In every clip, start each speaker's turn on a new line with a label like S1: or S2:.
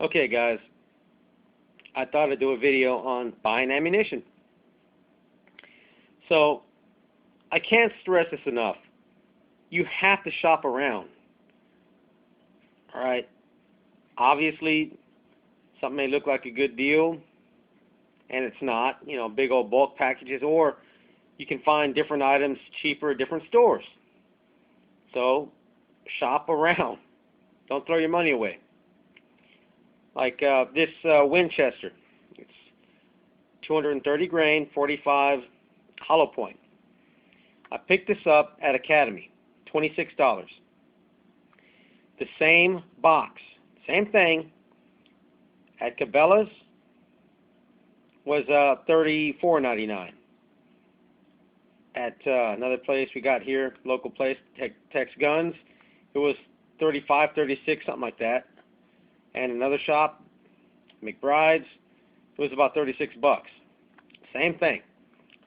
S1: Okay guys, I thought I'd do a video on buying ammunition. So, I can't stress this enough. You have to shop around. Alright, obviously, something may look like a good deal, and it's not, you know, big old bulk packages, or you can find different items cheaper at different stores. So, shop around. Don't throw your money away. Like this Winchester, it's 230 grain, 45 hollow point. I picked this up at Academy, $26. The same box, same thing, at Cabela's was $34.99. At another place we got here, local place, Tex Guns, it was $35, $36, something like that. And another shop, McBride's, it was about $36. Same thing.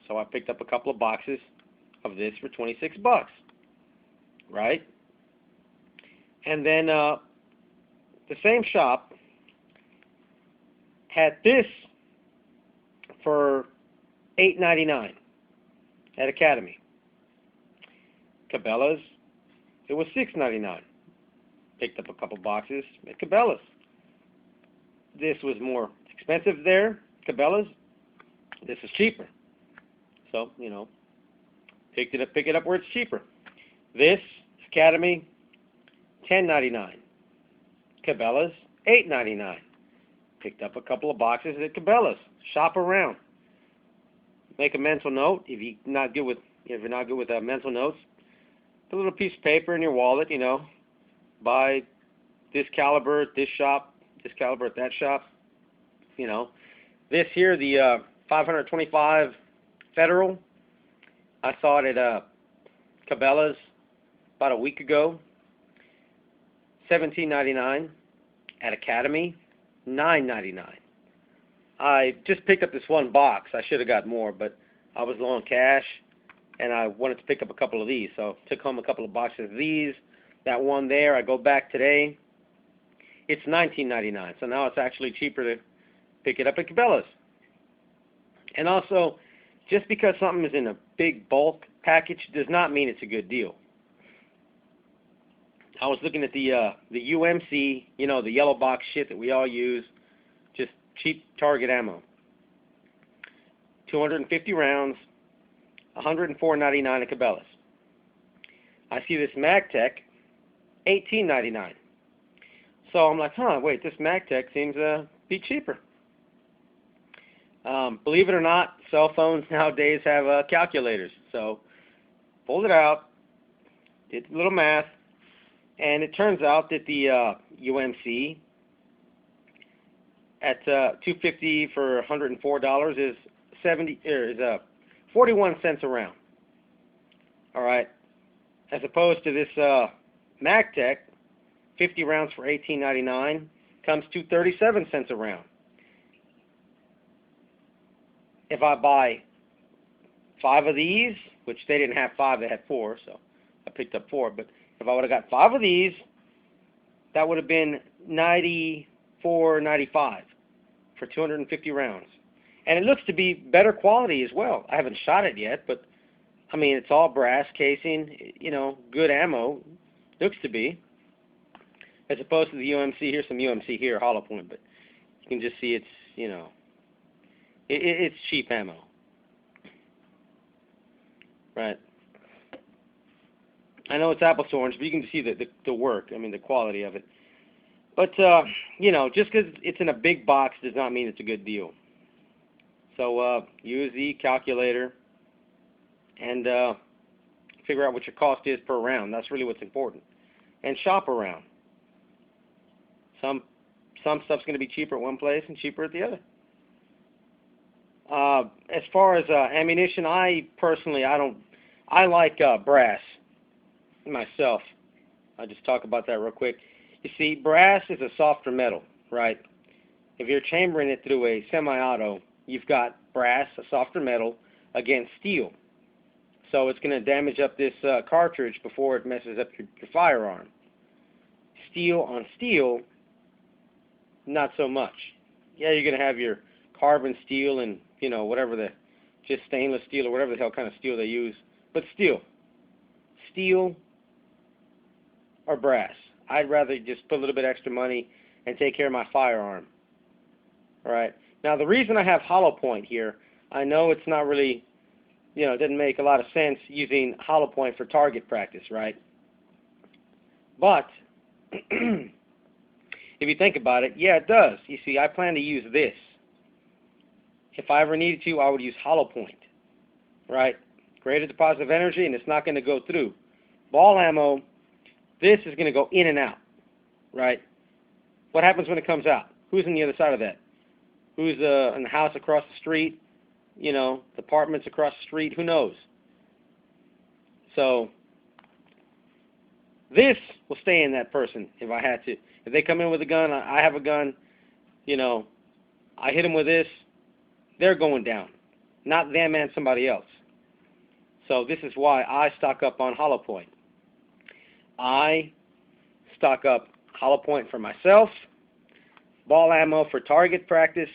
S1: So I picked up a couple of boxes of this for $26, right? And then the same shop had this for $8.99 at Academy. Cabela's, it was $6.99. Picked up a couple boxes at Cabela's. This was more expensive there, Cabela's. This is cheaper. So, you know, pick it up where it's cheaper. This, Academy, $10.99. Cabela's, $8.99. Picked up a couple of boxes at Cabela's. Shop around. Make a mental note. If you're not good with mental notes, put a little piece of paper in your wallet, you know. Buy this caliber at this shop, this caliber at that shop. You know, this here, the 525 Federal, I saw it at Cabela's about a week ago, $17.99. At Academy, $9.99. I just picked up this one box. I should have got more, but I was low on cash, and I wanted to pick up a couple of these, so took home a couple of boxes of these. That one there, I go back today, it's $19.99. So now it's actually cheaper to pick it up at Cabela's. And also, just because something is in a big bulk package does not mean it's a good deal. I was looking at the UMC, you know, the yellow box shit that we all use, just cheap target ammo. 250 rounds, $104.99 at Cabela's. I see this MagTech, $18.99. So I'm like, wait, this MagTech seems to be cheaper. Believe it or not, cell phones nowadays have calculators. So pulled it out, did a little math, and it turns out that the UMC at 250 for $104 is 41 cents a round. All right, as opposed to this MagTech, 50 rounds for $18.99 comes to 37 cents a round. If I buy 5 of these, which they didn't have 5, they had 4, so I picked up 4. But if I would have got 5 of these, that would have been $94.95 for 250 rounds. And it looks to be better quality as well. I haven't shot it yet, but I mean, it's all brass casing, you know, good ammo. Looks to be. As opposed to the UMC, here's some UMC here, hollow point, but you can just see it's, you know, it's cheap ammo. Right. I know it's apples to orange, but you can see the work, I mean, the quality of it. But, you know, just because it's in a big box does not mean it's a good deal. So, use the calculator and figure out what your cost is per round. That's really what's important. And shop around. Some stuff's going to be cheaper at one place and cheaper at the other. As far as ammunition, I like brass myself. I'll just talk about that real quick. You see, brass is a softer metal, right? If you're chambering it through a semi-auto, you've got brass, a softer metal, against steel. So it's going to damage up this cartridge before it messes up your firearm. Steel on steel not so much. Yeah, you're going to have your carbon steel and, you know, whatever the, just stainless steel or whatever the hell kind of steel they use. But steel or brass. I'd rather just put a little bit extra money and take care of my firearm. All right. Now, the reason I have hollow point here, I know it's not really, you know, it doesn't make a lot of sense using hollow point for target practice, right? But if you think about it, yeah, it does. You see, I plan to use this. If I ever needed to, I would use hollow point, right? Greater deposit of energy, and it's not going to go through. Ball ammo, this is going to go in and out, right? What happens when it comes out? Who's on the other side of that? Who's in the house across the street? You know, the apartments across the street? Who knows? So this will stay in that person if I had to. If they come in with a gun, I have a gun, you know, I hit them with this, they're going down. Not them and somebody else. So this is why I stock up on hollow point. I stock up hollow point for myself, ball ammo for target practice,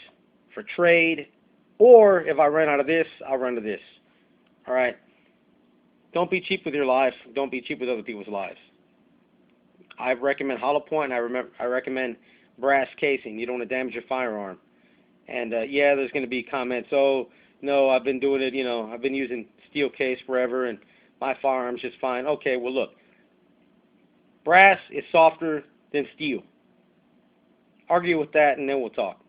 S1: for trade, or if I run out of this, I'll run to this. All right? Don't be cheap with your life. Don't be cheap with other people's lives. I recommend hollow point. I recommend brass casing. You don't want to damage your firearm. And yeah, there's going to be comments. Oh, no, I've been doing it. You know, I've been using steel case forever, and my firearm's just fine. Okay, well look, brass is softer than steel. Argue with that, and then we'll talk.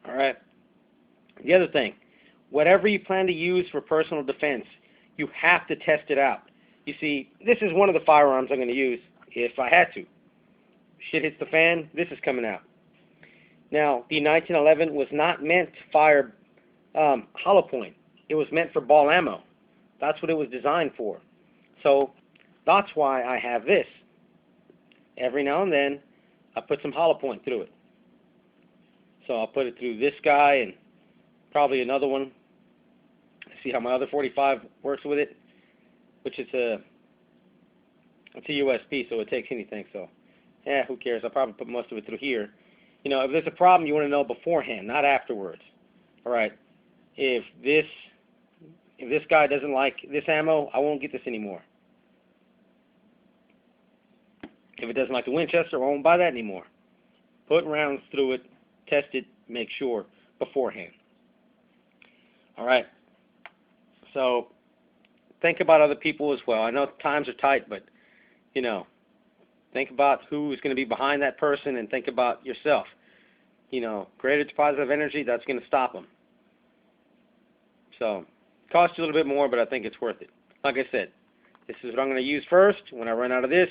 S1: All right. The other thing, whatever you plan to use for personal defense, you have to test it out. You see, this is one of the firearms I'm going to use if I had to. Shit hits the fan, this is coming out. Now, the 1911 was not meant to fire hollow point. It was meant for ball ammo. That's what it was designed for. So that's why I have this. Every now and then, I put some hollow point through it. So I'll put it through this guy and probably another one. See how my other 45 works with it, which is it's a USB, so it takes anything. So, yeah, who cares? I'll probably put most of it through here. You know, if there's a problem, you want to know beforehand, not afterwards. All right. If this guy doesn't like this ammo, I won't get this anymore. If it doesn't like the Winchester, I won't buy that anymore. Put rounds through it, test it, make sure beforehand. All right. So think about other people as well. I know times are tight, but, you know, think about who is going to be behind that person and think about yourself. You know, greater deposit of energy, that's going to stop them. So, it costs you a little bit more, but I think it's worth it. Like I said, this is what I'm going to use first. When I run out of this,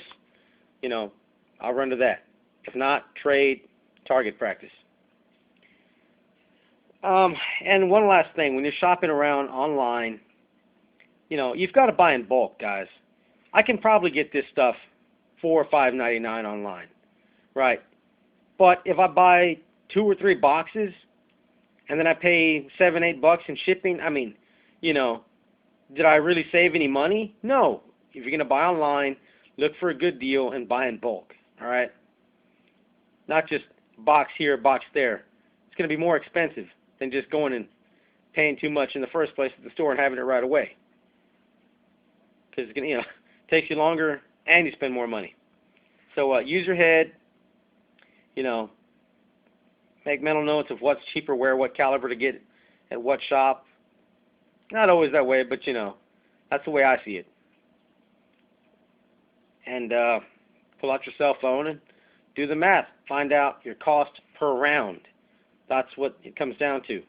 S1: you know, I'll run to that. If not, trade, target practice. And one last thing, when you're shopping around online, you know, you've got to buy in bulk, guys. I can probably get this stuff $4 or $5.99 online, right? But if I buy 2 or 3 boxes and then I pay $7, $8 in shipping, I mean, you know, did I really save any money? No. If you're going to buy online, look for a good deal and buy in bulk, all right? Not just box here, box there. It's going to be more expensive than just going and paying too much in the first place at the store and having it right away. Because it's going to, you know, takes you longer and you spend more money. So use your head, you know, make mental notes of what's cheaper where, what caliber to get at what shop. Not always that way, but, you know, that's the way I see it. And pull out your cell phone and do the math. Find out your cost per round. That's what it comes down to.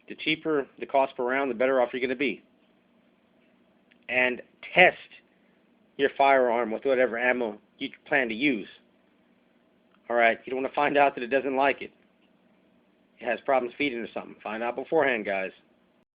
S1: The cheaper the cost per round, the better off you're going to be. And test your firearm with whatever ammo you plan to use. All right, you don't want to find out that it doesn't like it. It has problems feeding or something. Find out beforehand, guys.